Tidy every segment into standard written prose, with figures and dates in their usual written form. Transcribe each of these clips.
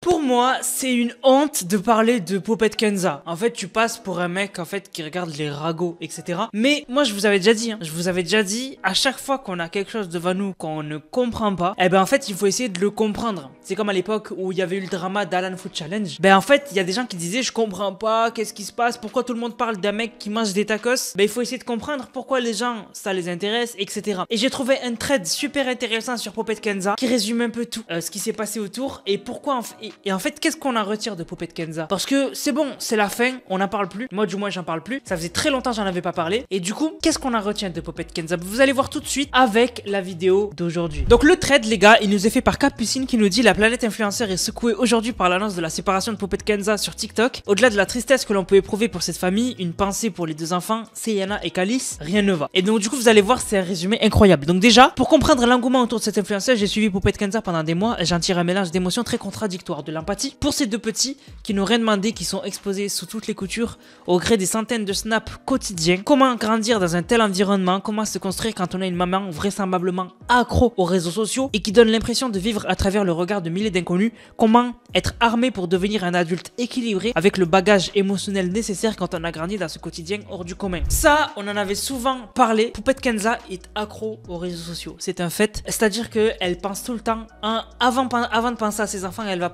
Pour moi, c'est une honte de parler de Poupette Kenza. En fait, tu passes pour un mec en fait qui regarde les ragots, etc. Mais moi, je vous avais déjà dit, à chaque fois qu'on a quelque chose devant nous qu'on ne comprend pas, eh ben en fait, il faut essayer de le comprendre. C'est comme à l'époque où il y avait eu le drama d'Alan Food Challenge. Ben en fait, il y a des gens qui disaient, je comprends pas, qu'est-ce qui se passe, pourquoi tout le monde parle d'un mec qui mange des tacos. Ben il faut essayer de comprendre pourquoi les gens ça les intéresse, etc. Et j'ai trouvé un thread super intéressant sur Poupette Kenza qui résume un peu tout ce qui s'est passé autour et pourquoi et en fait qu'est-ce qu'on en retire de Poupette Kenza. Parce que c'est bon, c'est la fin, on n'en parle plus. Moi du moins j'en parle plus. Ça faisait très longtemps que j'en avais pas parlé. Et du coup, qu'est-ce qu'on en retient de Poupette Kenza? Vous allez voir tout de suite avec la vidéo d'aujourd'hui. Donc le thread les gars, il nous est fait par Capucine qui nous dit: la planète influenceur est secouée aujourd'hui par l'annonce de la séparation de Poupette Kenza sur TikTok. Au-delà de la tristesse que l'on peut éprouver pour cette famille, une pensée pour les deux enfants, Seyana et Calice, rien ne va. Et donc du coup vous allez voir, c'est un résumé incroyable. Donc déjà, pour comprendre l'engouement autour de cette influenceuse, j'ai suivi Poupette Kenza pendant des mois et j'en tire un mélange d'émotions très contradictoires, de l'empathie pour ces deux petits qui n'ont rien demandé, qui sont exposés sous toutes les coutures au gré des centaines de snaps quotidiens. Comment grandir dans un tel environnement? Comment se construire quand on a une maman vraisemblablement accro aux réseaux sociaux et qui donne l'impression de vivre à travers le regard de milliers d'inconnus? Comment être armé pour devenir un adulte équilibré avec le bagage émotionnel nécessaire quand on a grandi dans ce quotidien hors du commun? Ça, on en avait souvent parlé. Poupette Kenza est accro aux réseaux sociaux, c'est un fait. C'est-à-dire qu'elle pense tout le temps, avant de penser à ses enfants, elle va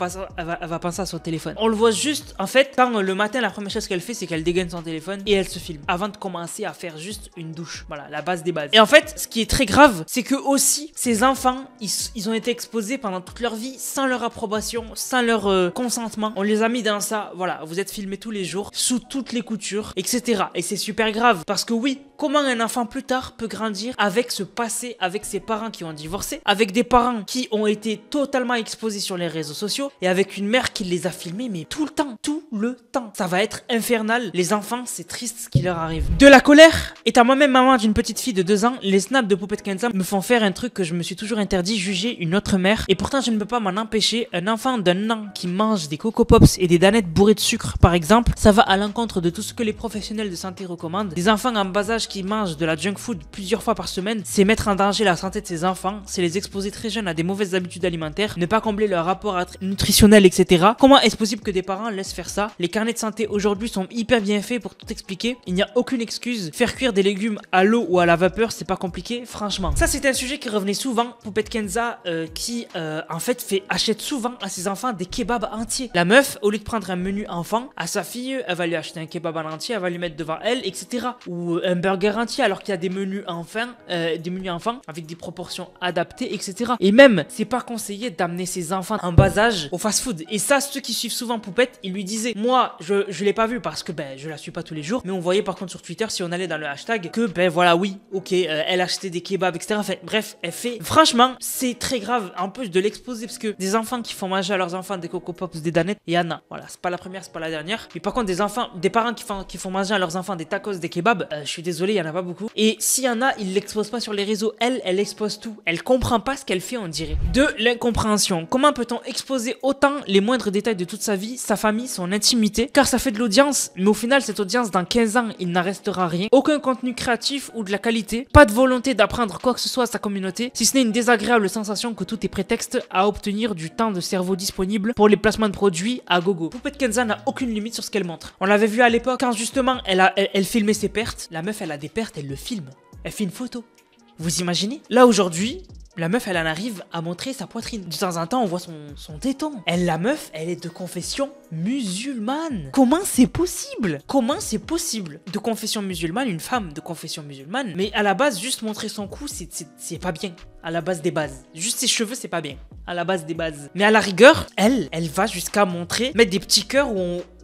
penser à son téléphone. On le voit juste, en fait, quand le matin, la première chose qu'elle fait, c'est qu'elle dégaine son téléphone et elle se filme avant de commencer à faire juste une douche. Voilà, la base des bases. Et en fait, ce qui est très grave, c'est que aussi, ces enfants, ils ont été exposés pendant toute leur vie sans leur approbation, sans leur consentement. On les a mis dans ça, voilà, vous êtes filmés tous les jours, sous toutes les coutures, etc. Et c'est super grave, parce que oui, comment un enfant plus tard peut grandir avec ce passé, avec ses parents qui ont divorcé, avec des parents qui ont été totalement exposés sur les réseaux sociaux et avec une mère qui les a filmés mais tout le temps, tout le temps. Ça va être infernal. Les enfants, c'est triste ce qui leur arrive. De la colère. Étant moi-même maman d'une petite fille de 2 ans, les snaps de Poupette Kenza me font faire un truc que je me suis toujours interdit, juger une autre mère. Et pourtant, je ne peux pas m'en empêcher. Un enfant d'1 an qui mange des Coco Pops et des danettes bourrées de sucre, par exemple, ça va à l'encontre de tout ce que les professionnels de santé recommandent. Des enfants en bas âge qui mangent de la junk food plusieurs fois par semaine, c'est mettre en danger la santé de ces enfants, c'est les exposer très jeunes à des mauvaises habitudes alimentaires, ne pas combler leur rapport nutritionnel, etc. Comment est-ce possible que des parents laissent faire ça? Les carnets de santé aujourd'hui sont hyper bien faits pour tout expliquer. Il n'y a aucune excuse. Faire cuire des légumes à l'eau ou à la vapeur, c'est pas compliqué, franchement. Ça, c'est un sujet qui revenait souvent. Poupette Kenza qui en fait achète souvent à ses enfants des kebabs entiers. La meuf, au lieu de prendre un menu enfant à sa fille, elle va lui acheter un kebab en entier, elle va lui mettre devant elle, etc. Ou un burger entier, alors qu'il y a des menus enfants avec des proportions adaptées, etc. Et même, c'est pas conseillé d'amener ses enfants en bas âge au fast-food. Et ça, ceux qui suivent souvent Poupette, ils lui disaient, moi, je l'ai pas vu parce que je la suis pas tous les jours, mais on voyait par contre sur Twitter, si on allait dans le hashtag, que voilà, oui, ok, elle achetait des kebabs, etc. Enfin, bref, elle fait. Franchement, c'est très grave en plus de l'exposer parce que des enfants qui font manger à leurs enfants des Coco Pops, des danettes, il y en a. Voilà, c'est pas la première, c'est pas la dernière. Mais par contre, des parents qui font manger à leurs enfants des tacos, des kebabs, je suis désolé, il y en a pas beaucoup. Et s'il y en a, ils l'exposent pas sur les réseaux. Elle expose tout. Elle comprend pas ce qu'elle fait, on dirait. De l'incompréhension. Comment peut-on exposer autant les moindres détails de toute sa vie, sa famille, son intimité? Car ça fait de l'audience, mais au final, cette audience, dans 15 ans, il n'en restera rien. Aucun contenu créatif ou de la qualité. Pas de volonté d'apprendre quoi que ce soit à sa communauté, si ce n'est une désagréable sensation que tout est prétexte à obtenir du temps de cerveau disponible pour les placements de produits à gogo. Poupette Kenza n'a aucune limite sur ce qu'elle montre. On l'avait vu à l'époque quand justement elle filmait ses pertes. La meuf, elle a des pertes, elle le filme. Elle fait une photo. Vous imaginez? Là aujourd'hui, la meuf, elle en arrive à montrer sa poitrine. De temps en temps, on voit son téton. La meuf, elle est de confession musulmane. Comment c'est possible? Comment c'est possible? De confession musulmane, une femme de confession musulmane. Mais à la base, juste montrer son cou, c'est pas bien. À la base des bases. Juste ses cheveux, c'est pas bien. À la base des bases. Mais à la rigueur, elle va jusqu'à mettre des petits cœurs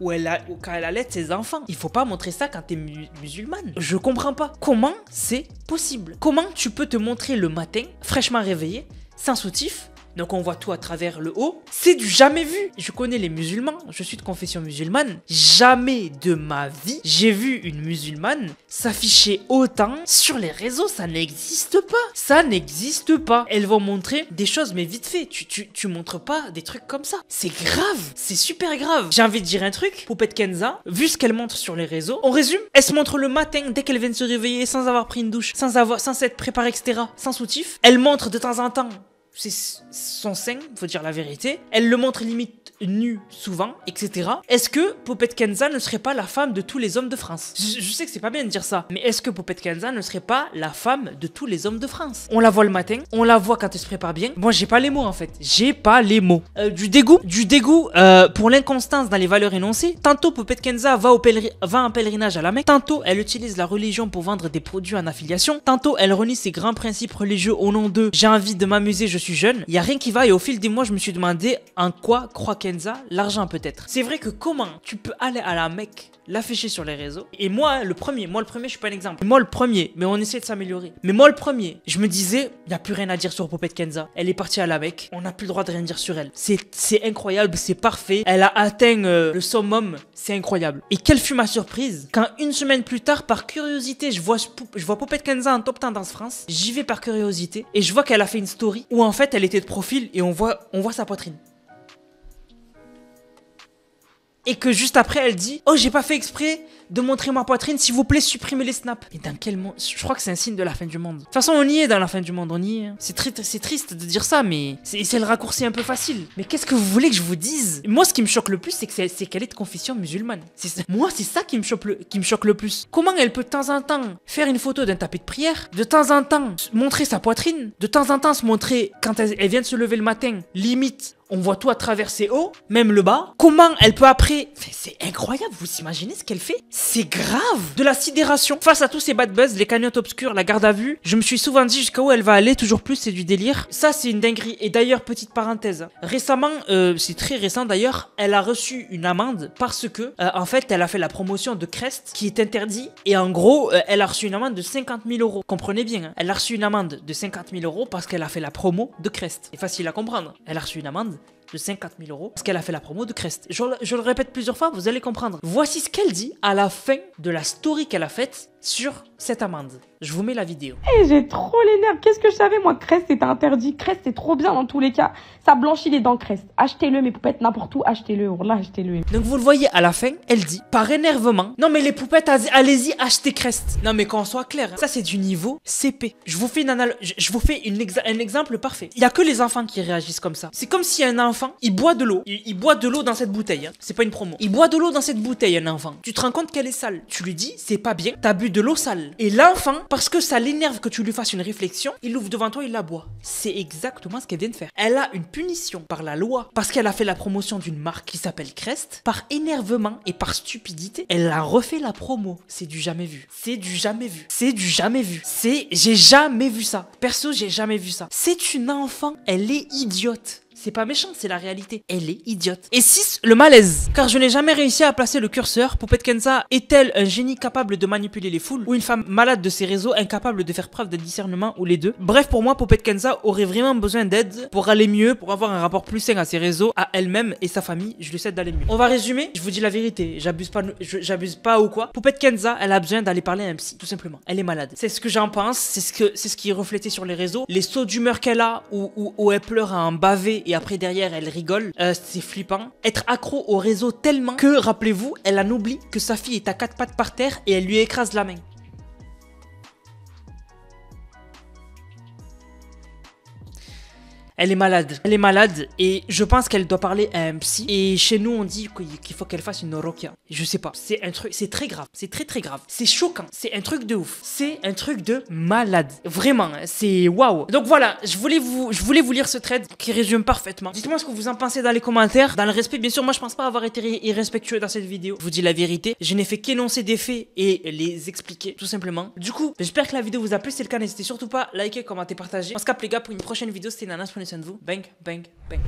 quand elle allait ses enfants. Il faut pas montrer ça quand t'es musulmane. Je comprends pas. Comment c'est possible? Comment tu peux te montrer le matin, fraîchement réveillé, sans soutif? Donc on voit tout à travers le haut. C'est du jamais vu. Je connais les musulmans, je suis de confession musulmane. Jamais de ma vie, j'ai vu une musulmane s'afficher autant sur les réseaux. Ça n'existe pas. Ça n'existe pas. Elles vont montrer des choses, mais vite fait. Tu montres pas des trucs comme ça. C'est grave. C'est super grave. J'ai envie de dire un truc. Poupette Kenza, vu ce qu'elle montre sur les réseaux, on résume. Elle se montre le matin dès qu'elle vient de se réveiller, sans avoir pris une douche, sans s'être préparée, etc. Sans soutif. Elle montre de temps en temps c'est son sein, faut dire la vérité. Elle le montre limite nue souvent, etc. Est-ce que Poupette Kenza ne serait pas la femme de tous les hommes de France? Je sais que c'est pas bien de dire ça, mais est-ce que Poupette Kenza ne serait pas la femme de tous les hommes de France? On la voit le matin, on la voit quand elle se prépare bien. Moi, j'ai pas les mots en fait. J'ai pas les mots. Du dégoût pour l'inconstance dans les valeurs énoncées. Tantôt, Poupette Kenza va en pèlerinage à la Mecque. Tantôt, elle utilise la religion pour vendre des produits en affiliation. Tantôt, elle renie ses grands principes religieux au nom de j'ai envie de m'amuser, je suis jeune. Il y a rien qui va et au fil des mois, je me suis demandé en quoi croit Kenza? L'argent peut-être. C'est vrai que comment tu peux aller à la Mecque, l'afficher sur les réseaux, et moi le premier, je suis pas un exemple. Moi le premier, mais on essaie de s'améliorer. Mais moi le premier, je me disais, il y a plus rien à dire sur Poupette Kenza. Elle est partie à la Mecque, on n'a plus le droit de rien dire sur elle. C'est incroyable, c'est parfait. Elle a atteint le summum, c'est incroyable. Et quelle fut ma surprise quand une semaine plus tard, par curiosité, je vois Poupette Kenza en top Tendance France. J'y vais par curiosité et je vois qu'elle a fait une story où en fait elle était de profil et on voit sa poitrine. Et que juste après elle dit oh j'ai pas fait exprès de montrer ma poitrine, s'il vous plaît supprimez les snaps. Et dans quel monde? Je crois que c'est un signe de la fin du monde. De toute façon on y est dans la fin du monde, on y est. C'est triste de dire ça, mais c'est le raccourci un peu facile. Mais qu'est-ce que vous voulez que je vous dise? Moi ce qui me choque le plus c'est qu'elle est de confession musulmane. Moi c'est ça qui me choque le plus. Comment elle peut de temps en temps faire une photo d'un tapis de prière, de temps en temps montrer sa poitrine, de temps en temps se montrer quand elle vient de se lever le matin, limite on voit tout à travers ses hauts, même le bas. Comment elle peut après... C'est incroyable, vous imaginez ce qu'elle fait? C'est grave. De la sidération. Face à tous ces bad buzz, les cagnottes obscures, la garde à vue, je me suis souvent dit jusqu'à où elle va aller, toujours plus, c'est du délire. Ça, c'est une dinguerie. Et d'ailleurs, petite parenthèse, récemment, c'est très récent d'ailleurs, elle a reçu une amende parce que, en fait, elle a fait la promotion de Crest, qui est interdit. Et en gros, elle a reçu une amende de 50 000 €. Comprenez bien, hein. Elle a reçu une amende de 50 000 € parce qu'elle a fait la promo de Crest. C'est facile à comprendre. Elle a reçu une amende de 50 000 € parce qu'elle a fait la promo de Crest. Je le répète plusieurs fois, vous allez comprendre. Voici ce qu'elle dit à la fin de la story qu'elle a faite sur cette amende. Je vous mets la vidéo. Eh, j'ai trop les nerfs. Qu'est-ce que je savais, moi? Crest, c'était interdit. Crest, c'est trop bien dans tous les cas. Ça blanchit les dents, Crest. Achetez-le, mes poupettes, n'importe où. Achetez-le. Là, achetez-le. Donc, vous le voyez à la fin, elle dit, par énervement, non, mais les poupettes, allez-y, achetez Crest. Non, mais qu'on soit clair, hein, ça, c'est du niveau CP. Je vous fais un exemple parfait. Il y a que les enfants qui réagissent comme ça. C'est comme si un enfant, il boit de l'eau. Il boit de l'eau dans cette bouteille. Hein. C'est pas une promo. Il boit de l'eau dans cette bouteille, un enfant. Tu te rends compte qu'elle est sale. Tu lui dis, c'est pas bien. T'as bu de l'eau sale. Et l'enfant, parce que ça l'énerve que tu lui fasses une réflexion, il l'ouvre devant toi, il la boit. C'est exactement ce qu'elle vient de faire. Elle a une punition par la loi parce qu'elle a fait la promotion d'une marque qui s'appelle Crest. Par énervement et par stupidité, elle a refait la promo. C'est du jamais vu. C'est du jamais vu. C'est du jamais vu. J'ai jamais vu ça. Perso, j'ai jamais vu ça. C'est une enfant, elle est idiote. C'est pas méchant, c'est la réalité. Elle est idiote. Et 6, le malaise. Car je n'ai jamais réussi à placer le curseur. Poupette Kenza est-elle un génie capable de manipuler les foules ou une femme malade de ses réseaux incapable de faire preuve de discernement ou les deux? Bref, pour moi, Poupette Kenza aurait vraiment besoin d'aide pour aller mieux, pour avoir un rapport plus sain à ses réseaux, à elle-même et sa famille. Je lui souhaite d'aller mieux. On va résumer. Je vous dis la vérité. J'abuse pas ou quoi. Poupette Kenza, elle a besoin d'aller parler à un psy, tout simplement. Elle est malade. C'est ce que j'en pense. C'est ce qui est reflété sur les réseaux. Les sauts d'humeur qu'elle a où elle pleure à en baver et après derrière elle rigole, c'est flippant. Être accro au réseau tellement que, rappelez-vous, elle en oublie que sa fille est à 4 pattes par terre et elle lui écrase la main. Elle est malade et je pense qu'elle doit parler à un psy. Et chez nous, on dit qu'il faut qu'elle fasse une rokia. Je sais pas, c'est un truc, c'est très grave, c'est très grave. C'est choquant, c'est un truc de ouf. C'est un truc de malade. Vraiment, c'est waouh. Donc voilà, je voulais vous lire ce thread qui résume parfaitement. Dites-moi ce que vous en pensez dans les commentaires. Dans le respect, bien sûr, moi je pense pas avoir été irrespectueux dans cette vidéo. Je vous dis la vérité, je n'ai fait qu'énoncer des faits et les expliquer, tout simplement. Du coup, j'espère que la vidéo vous a plu. Si c'est le cas, n'hésitez surtout pas à liker, commenter, partager. On se capte les gars pour une prochaine vidéo. C'était Nanas, prenez soin de vous. Bang, bang, bang.